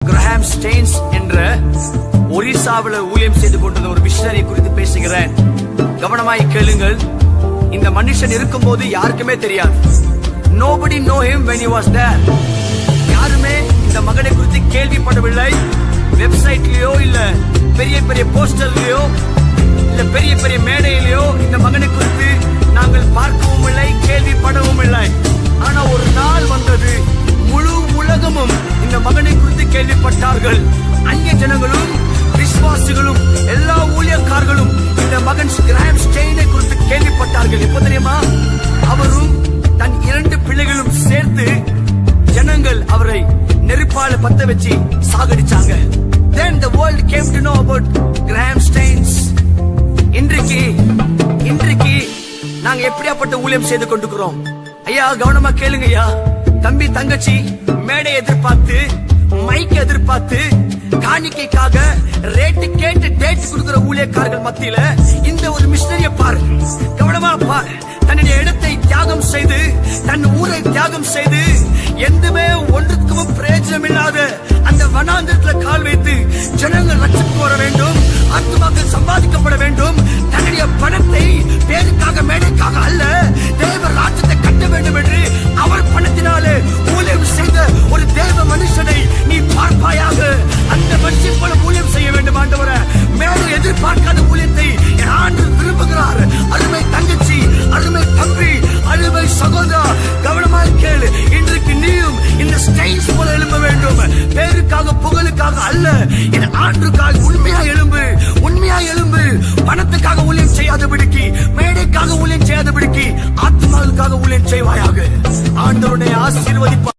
Graham stains என்ற ஒரிசாவில் ஊழியம் செய்து கொண்டிருந்த ஒரு மிஷனரி குறித்து பேசுகிறேன். கவனமாய் கேளுங்கள். இந்த மனுஷன் இருக்கும்போது யாருக்குமே தெரியாது. Nobody know him when he was there. யாருமே இந்த மகனை குறித்து கேள்விப்படவில்லை. வெப்சைட்லயோ இல்ல பெரிய பெரிய போஸ்டர்லயோ இல்ல பெரிய பெரிய மேடையிலயோ இந்த மகனை குறித்து நாங்கள் பார்க்கவும் இல்லை, கேள்விப்படவும் இல்லை. ஆனா ஒரு நாள் வந்தது, முழு உலகமும் இந்த மகனை குறித்து கேள்விப்பட்டார்கள். அந்நிய ஜனங்களும் விசுவாசிகளும் எல்லா ஊழியக்காரர்களும் இந்த மகன் கிரஹாம் ஸ்டெயினை குறித்து கேள்விப்பட்டார்கள். எப்போ தெரியுமா? அவரும் தன் 2 பிள்ளைகளும் சேர்த்து ஜனங்கள் அவரை நெருப்பால பத்த வச்சு சாகடிச்சாங்க. Then the world came to know about Graham Steins. இன்றைக்கு நாங்க எப்படியாப்பட்ட ஊழியம் செய்து கொண்டிருக்கிறோம்? ஐயா கவனமா கேளுங்க ஐயா. தம்பி தங்கச்சி மேடை எதிர்பார்த்து, மைக் எதிர்பார்த்து, காணிக்கைக்காக ரேட்டு கேட்டு டேட் கொடுக்கிற ஊழியக்காரர்கள் மத்தியில இந்த ஒரு மிஷனரிய பாரு, கவனமா பாரு. தன்னுடைய இடத்தை தியாகம் செய்து, தன் ஊரை தியாகம் செய்து, எதுவுமே ஒன்றுக்கும் பிரயோஜனம் இல்லாத அந்த வனாந்திரத்துல கால் வைத்து ஜனங்கள் ரட்சித்து வர வேண்டும், ஆத்துமாக்கள் சம்பாதிக்கப்பட வேண்டும். தன்னுடைய பணத்தை பேருக்காக மேடைக்காக அல்ல, தேவ ராஜ்யத்தை கட்ட வேண்டும் என்று அவர் பணத்தினாலே ஊழியம் செய்த ஒரு தேவ மனுஷனை நீ பார்ப்பாயாக. அந்த மனுஷன் போல ஊழியம் செய்ய வேண்டும் ஆண்டவரே. மேலே எதிர்பார்க்காத ஊழியத்தை என் ஆண்டவர் விரும்புகிறார். அருமை தங்கச்சி, அருமை தம்பி, அருமை சகோதரா, கவனமாக கேளு. இன்றைக்கு நீயும் இந்த ஸ்டைல்ஸ் போல எழும்ப வேண்டும். பேருக்காக புகழுக்காக அல்ல, என் ஆண்டுக்காக உண்மையா எழும்பு, உண்மையா எழும்பு. பணத்துக்காக ஊழியம் செய்யாதபடிக்கு, மேடைக்காக ஊழியம் செய்யாதபடிக்கு, ஆத்மாவுக்காக ஊழியம் செய்வாயாக. ஆண்டவருடைய ஆசீர்வதிப்பார்.